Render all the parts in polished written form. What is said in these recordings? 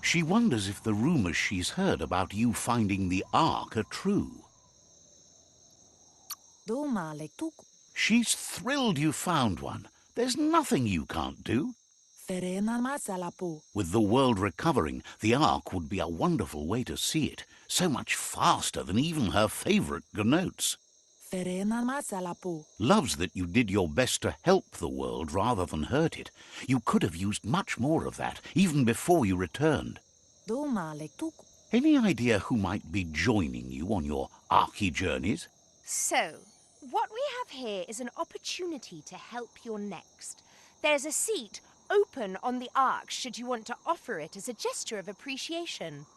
She wonders if the rumors she's heard about you finding the Ark are true. She's thrilled you found one. There's nothing you can't do. With the world recovering, the Ark would be a wonderful way to see it. So much faster than even her favorite gnotes. Loves that you did your best to help the world rather than hurt it. You could have used much more of that, even before you returned. Any idea who might be joining you on your Arky journeys? So, what we have here is an opportunity to help your next. There's a seat open on the Ark should you want to offer it as a gesture of appreciation.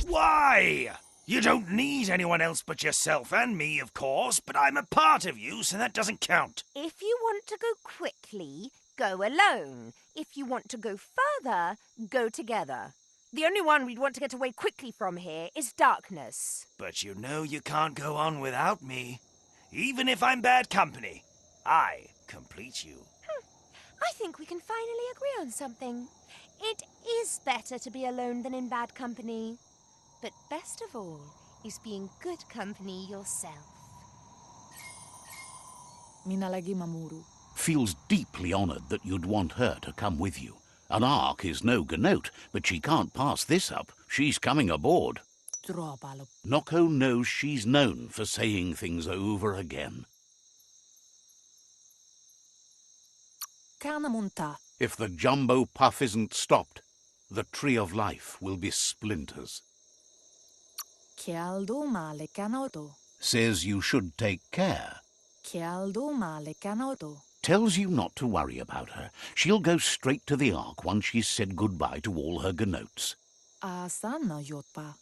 Why? You don't need anyone else but yourself and me, of course, but I'm a part of you, so that doesn't count. If you want to go quickly, go alone. If you want to go further, go together. The only one we'd want to get away quickly from here is darkness. But you know you can't go on without me. Even if I'm bad company, I complete you. I think we can finally agree on something. It is better to be alone than in bad company. But best of all is being good company yourself. Feels deeply honored that you'd want her to come with you. An Ark is no gnote, but she can't pass this up. She's coming aboard. Noko knows she's known for saying things over again. If the jumbo puff isn't stopped, the tree of life will be splinters. Says you should take care. Tells you not to worry about her. She'll go straight to the Ark once she's said goodbye to all her gnotes.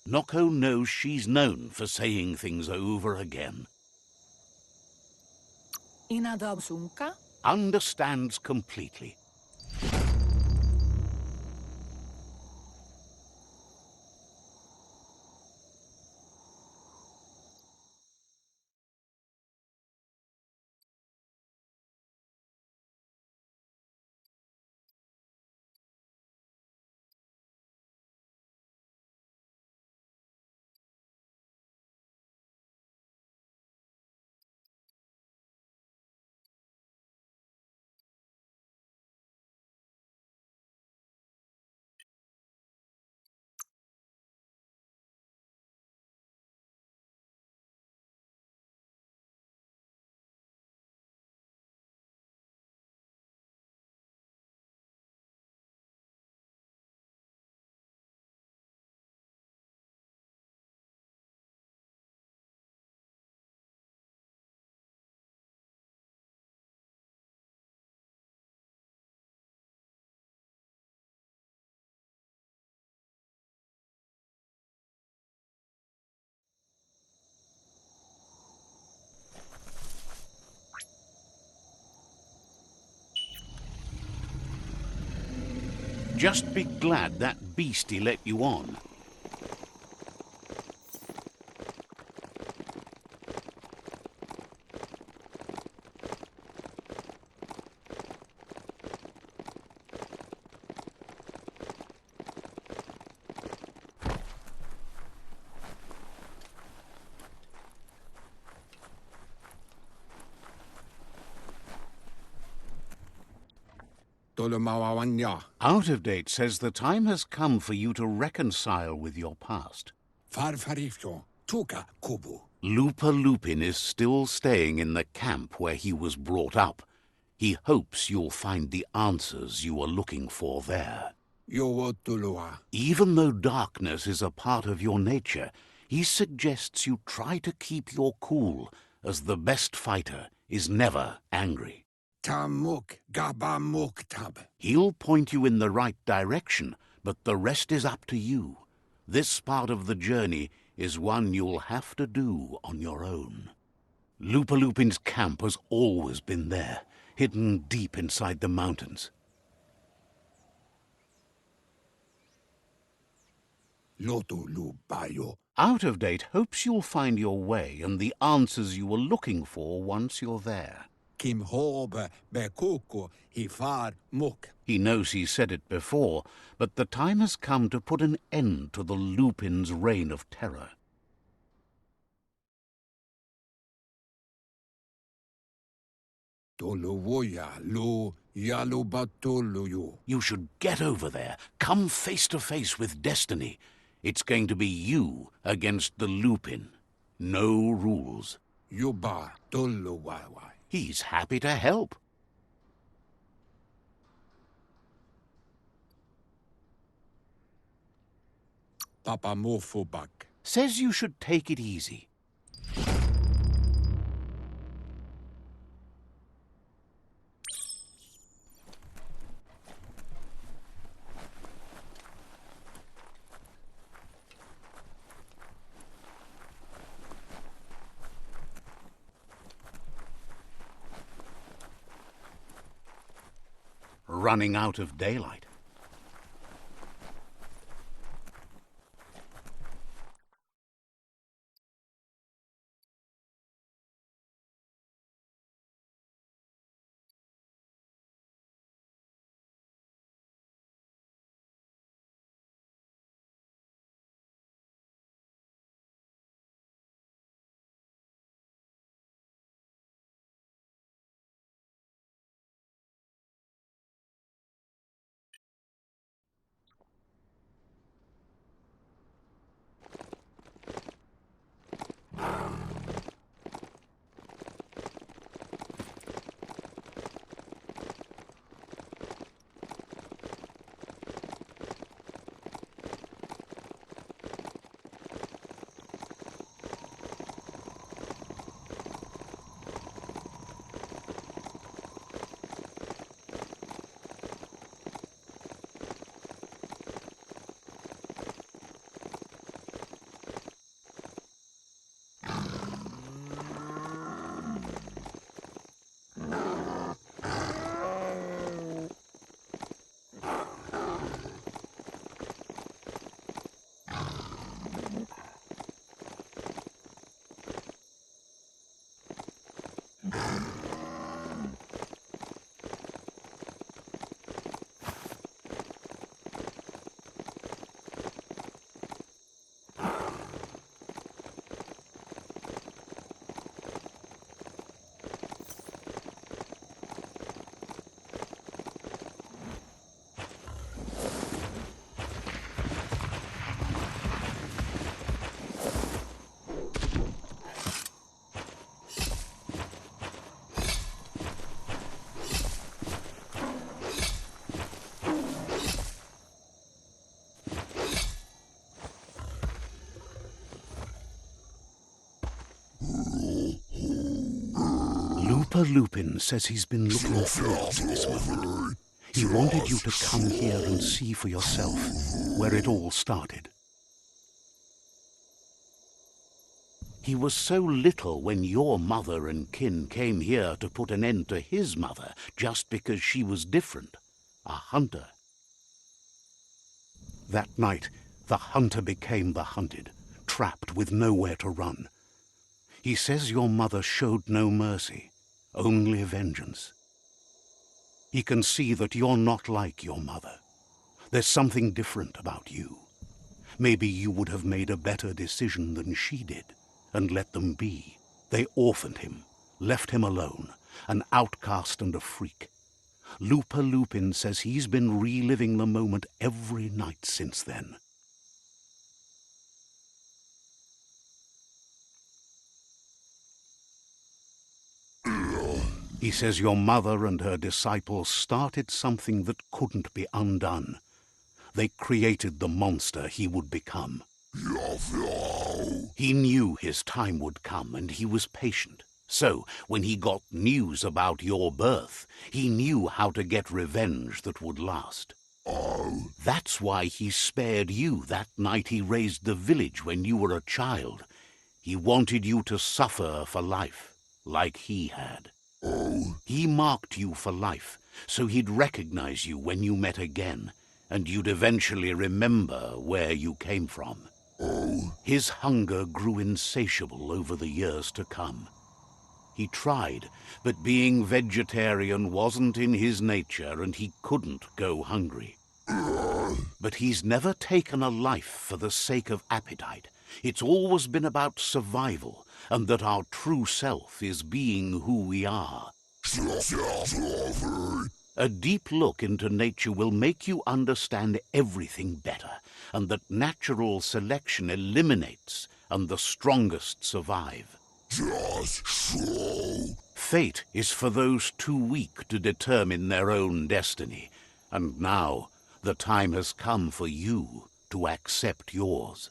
Noko knows she's known for saying things over again. Understands completely. Just be glad that beastie let you on. Out of Date says the time has come for you to reconcile with your past. Lupa Lupin is still staying in the camp where he was brought up. He hopes you'll find the answers you are looking for there. Even though darkness is a part of your nature, he suggests you try to keep your cool, as the best fighter is never angry. He'll point you in the right direction, but the rest is up to you. This part of the journey is one you'll have to do on your own. Lupa Lupin's camp has always been there, hidden deep inside the mountains. Out of Date hopes you'll find your way and the answers you were looking for once you're there. Kim hobe bekuko hifar muk. He knows he said it before, but the time has come to put an end to the Lupin's reign of terror. Tolowoya lo yalubatoluyu. You should get over there. Come face to face with destiny. It's going to be you against the Lupin. No rules. Yuba tolowaiwai. He's happy to help. Papa mofobak. Says you should take it easy. Running out of daylight. Lupin says he's been looking forward to this moment. He wanted you to come here and see for yourself where it all started. He was so little when your mother and kin came here to put an end to his mother just because she was different, a hunter. That night, the hunter became the hunted, trapped with nowhere to run. He says your mother showed no mercy, only vengeance. He can see that you're not like your mother. There's something different about you. Maybe you would have made a better decision than she did, and let them be. They orphaned him, left him alone, an outcast and a freak. Lupin says he's been reliving the moment every night since then. He says your mother and her disciples started something that couldn't be undone. They created the monster he would become. He knew his time would come, and he was patient. So, when he got news about your birth, he knew how to get revenge that would last. That's why he spared you that night he raised the village when you were a child. He wanted you to suffer for life, like he had. He marked you for life, so he'd recognize you when you met again, and you'd eventually remember where you came from. His hunger grew insatiable over the years to come. He tried, but being vegetarian wasn't in his nature and he couldn't go hungry. But he's never taken a life for the sake of appetite. It's always been about survival, and that our true self is being who we are. A deep look into nature will make you understand everything better, and that natural selection eliminates, and the strongest survive. Just so. Fate is for those too weak to determine their own destiny, and now the time has come for you to accept yours.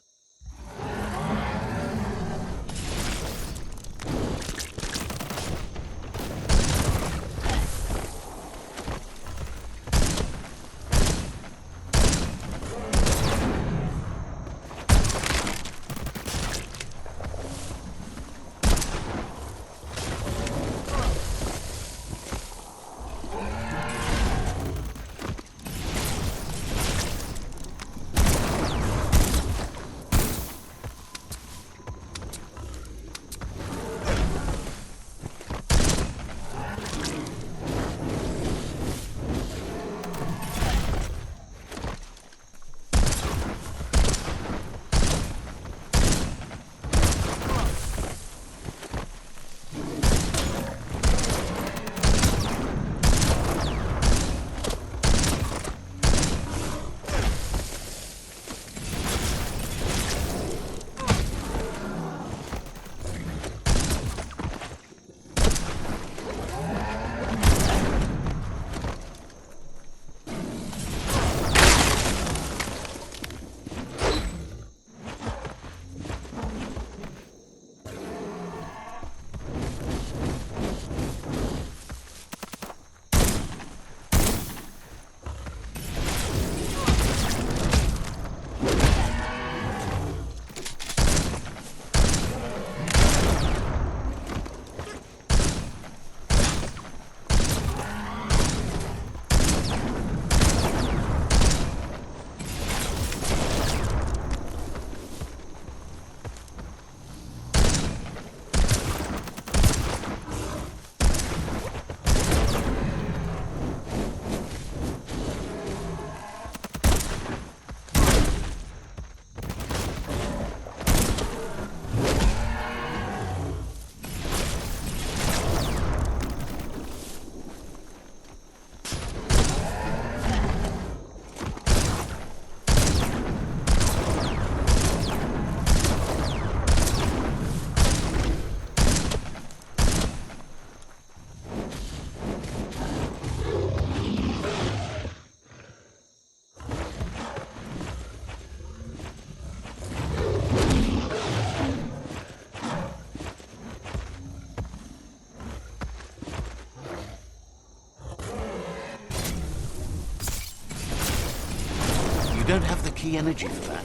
You don't have the key energy for that.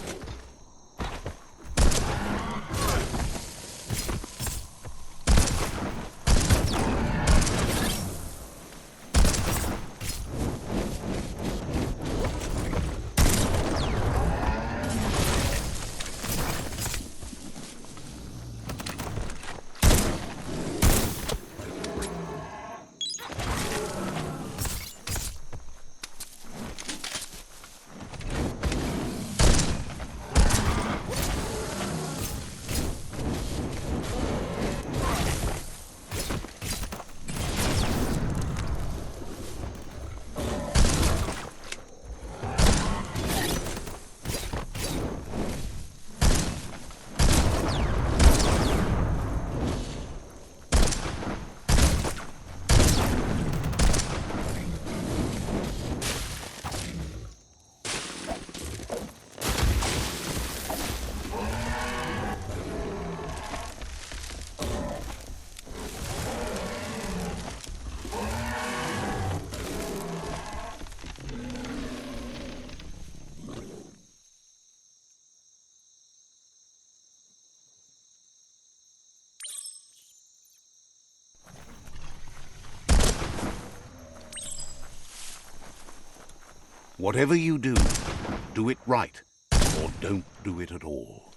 Whatever you do, do it right, or don't do it at all.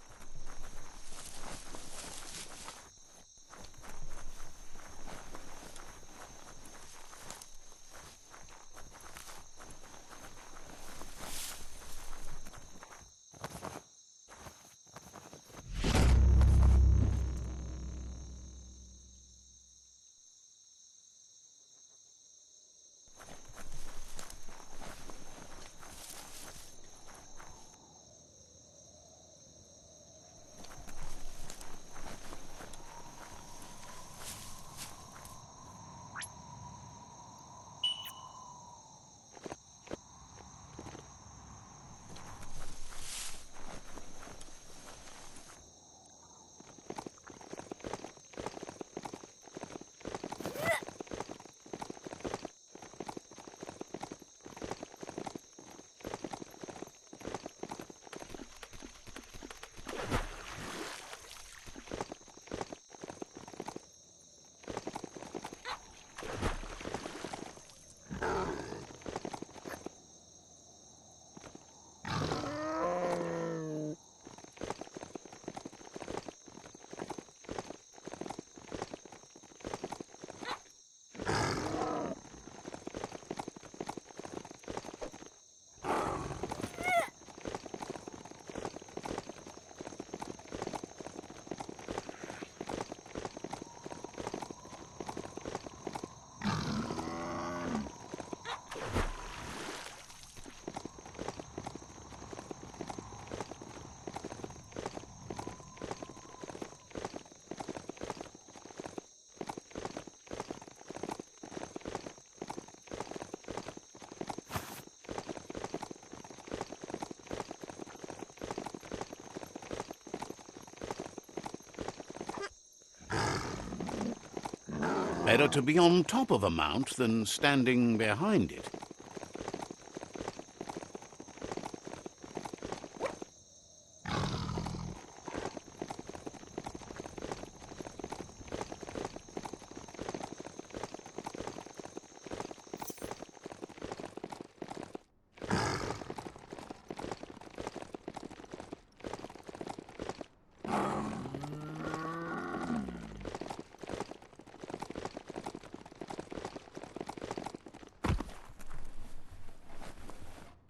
Better to be on top of a mount than standing behind it.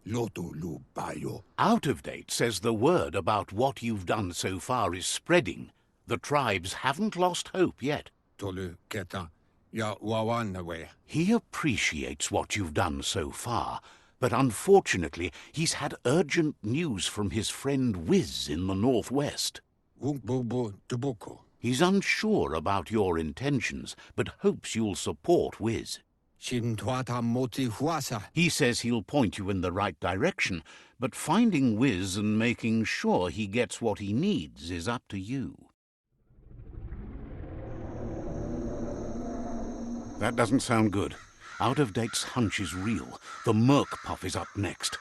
Loto lu bio. Out of Date says the word about what you've done so far is spreading. The tribes haven't lost hope yet. Tolu keta. Ya wawanawe. He appreciates what you've done so far, but unfortunately he's had urgent news from his friend Wiz in the northwest. Wumbobo tubuko. He's unsure about your intentions, but hopes you'll support Wiz. Shintwata moti huasa. He says he'll point you in the right direction, but finding Wiz and making sure he gets what he needs is up to you. That doesn't sound good. Out of Date's hunch is real. The Merc Puff is up next.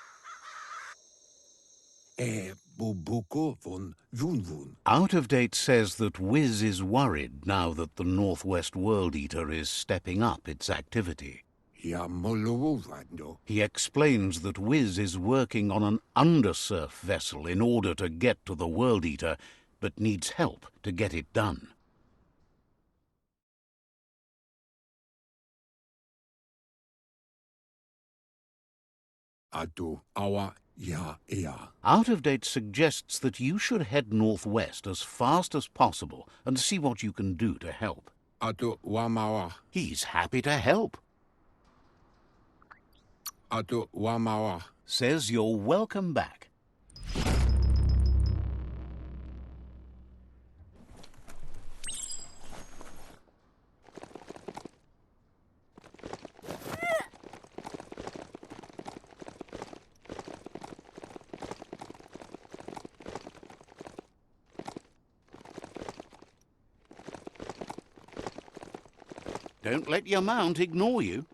Bubuko von Vunvun. Out of Date says that Wiz is worried now that the Northwest World Eater is stepping up its activity. Ya molovando. He explains that Wiz is working on an undersurf vessel in order to get to the World Eater, but needs help to get it done. Atu awa ya ea. Out of Date suggests that you should head northwest as fast as possible and see what you can do to help. Atu wamawa. He's happy to help. Atu wamawa. Says you're welcome back. Don't let your mount ignore you.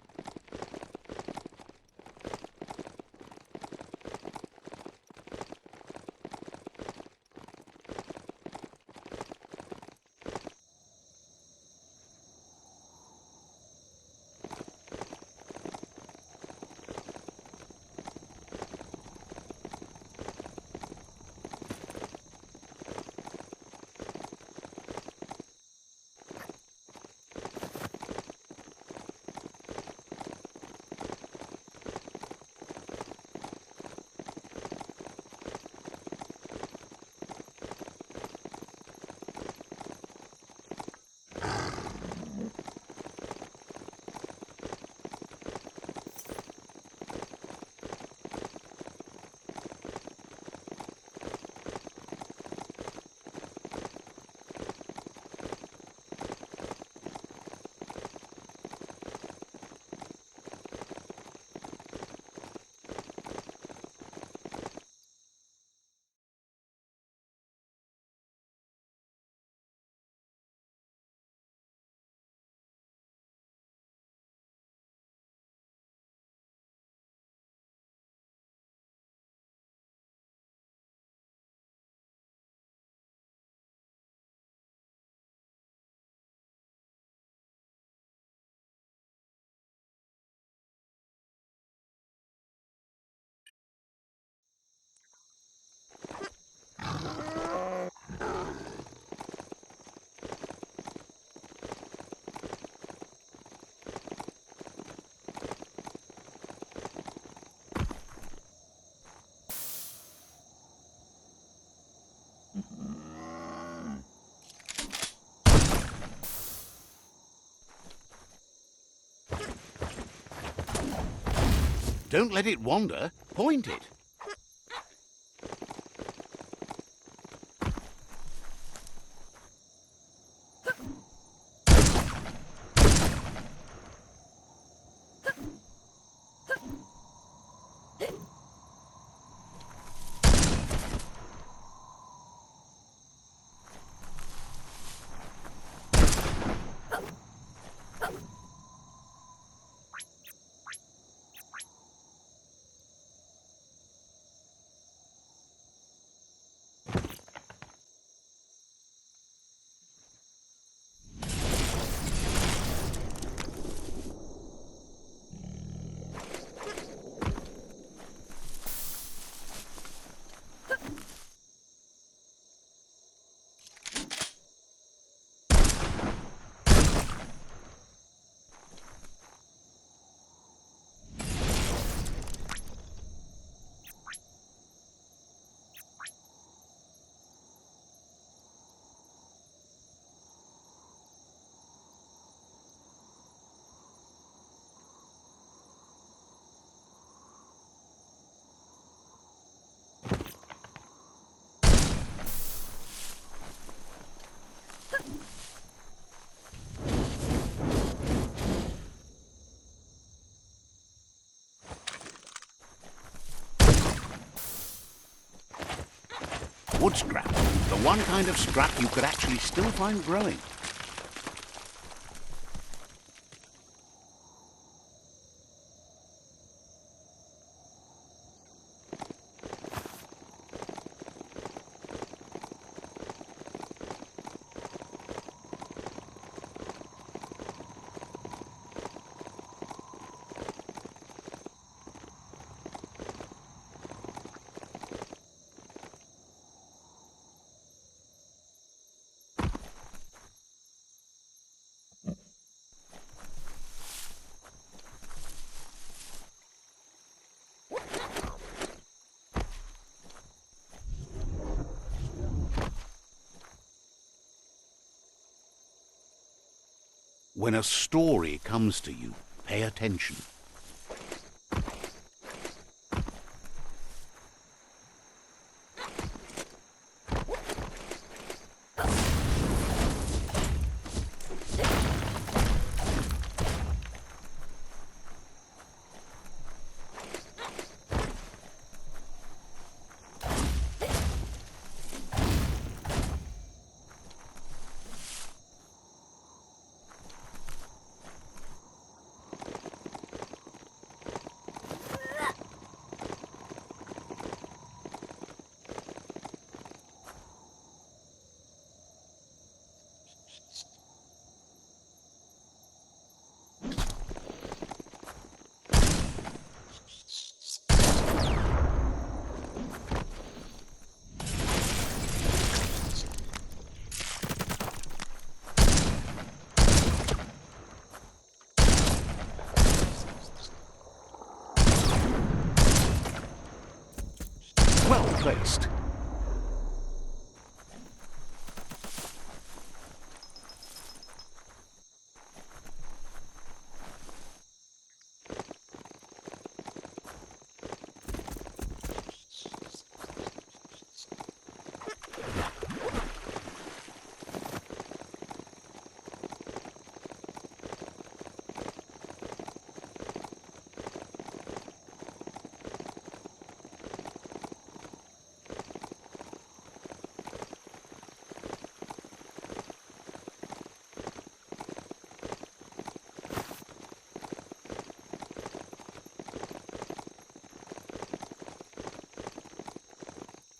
Don't let it wander. Point it. wood scrap. The one kind of scrap you could actually still find growing. When a story comes to you, pay attention. Well placed.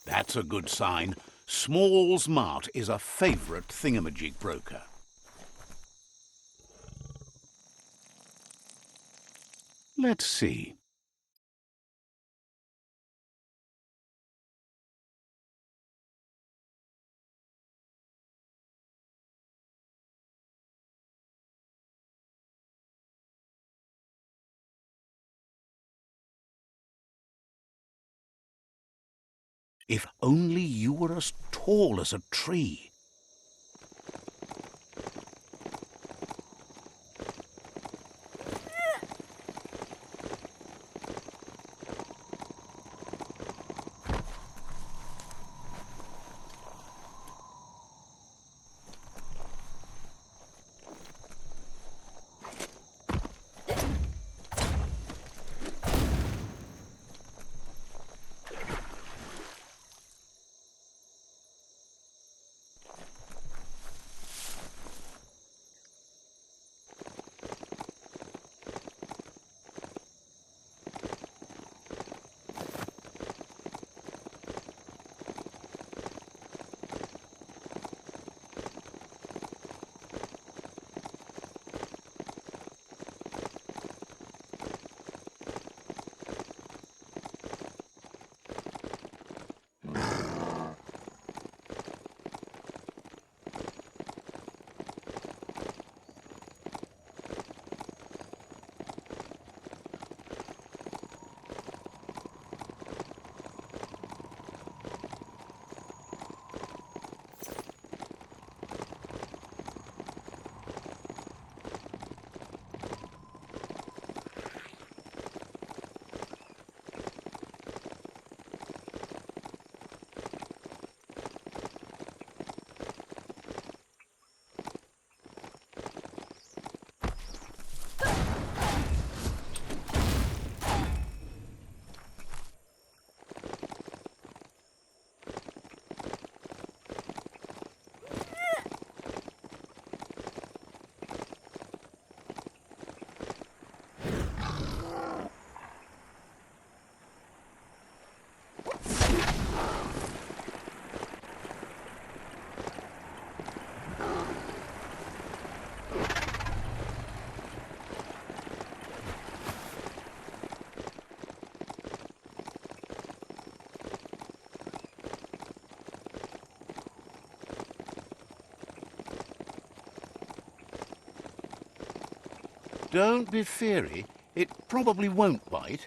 That's a good sign. Small's Mart is a favourite thingamajig broker. Let's see. If only you were as tall as a tree. Don't be feary. It probably won't bite.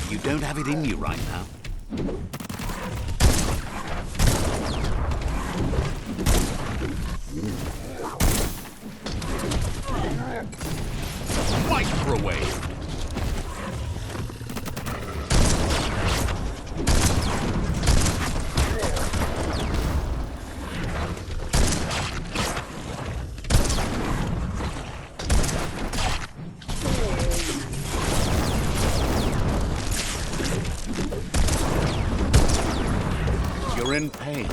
You don't have it in you right now. Microwave! You're in pain.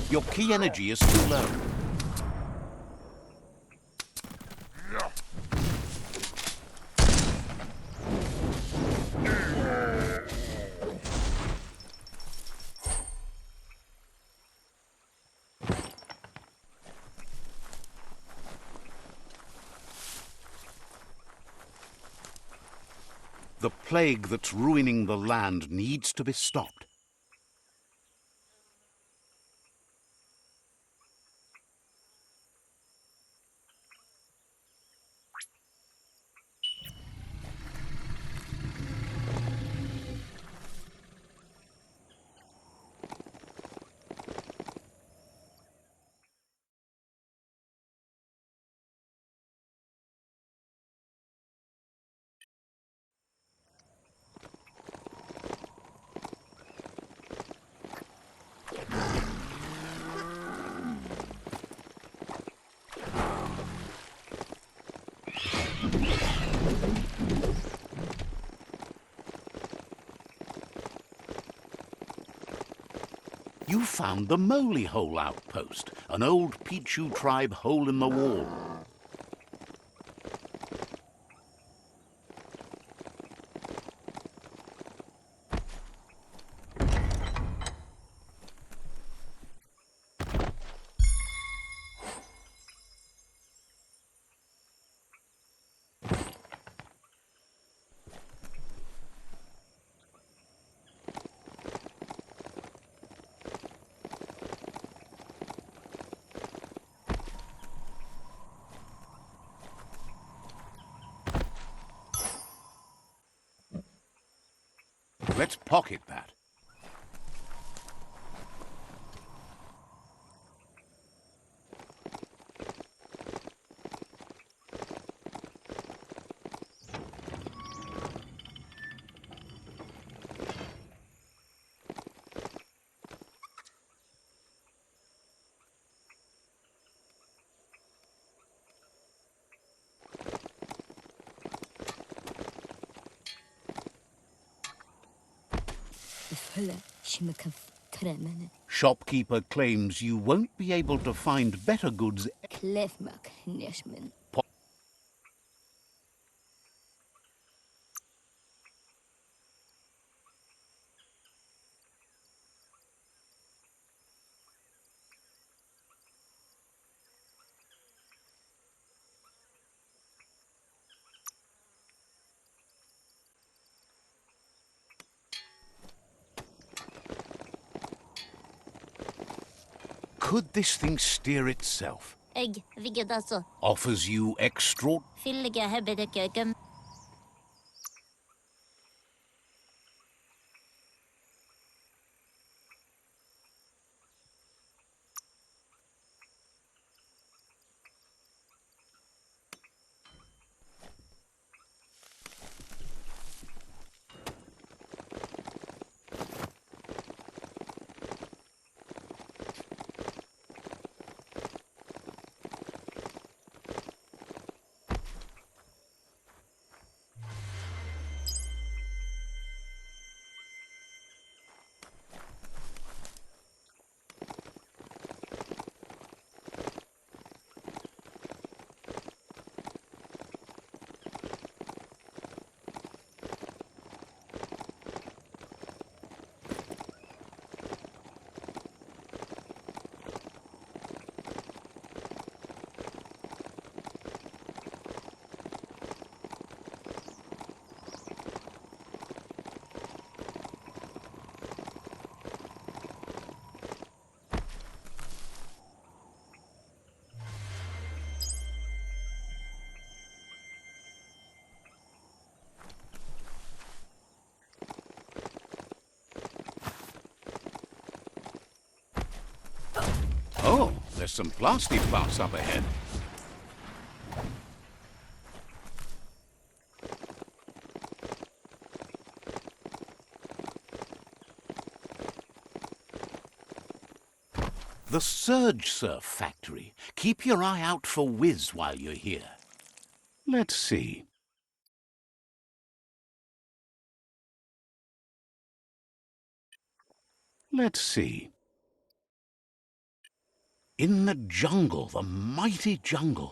Your key energy is too low. The plague that's ruining the land needs to be stopped. You found the Moly Hole outpost, an old Pichu tribe hole in the wall. Let's pocket that. Shopkeeper claims you won't be able to find better goods. Could this thing steer itself? Offers you extra... Oh, there's some plastic parts up ahead. The Surge Surf Factory. Keep your eye out for Wiz while you're here. Let's see. Let's see. In the jungle, the mighty jungle.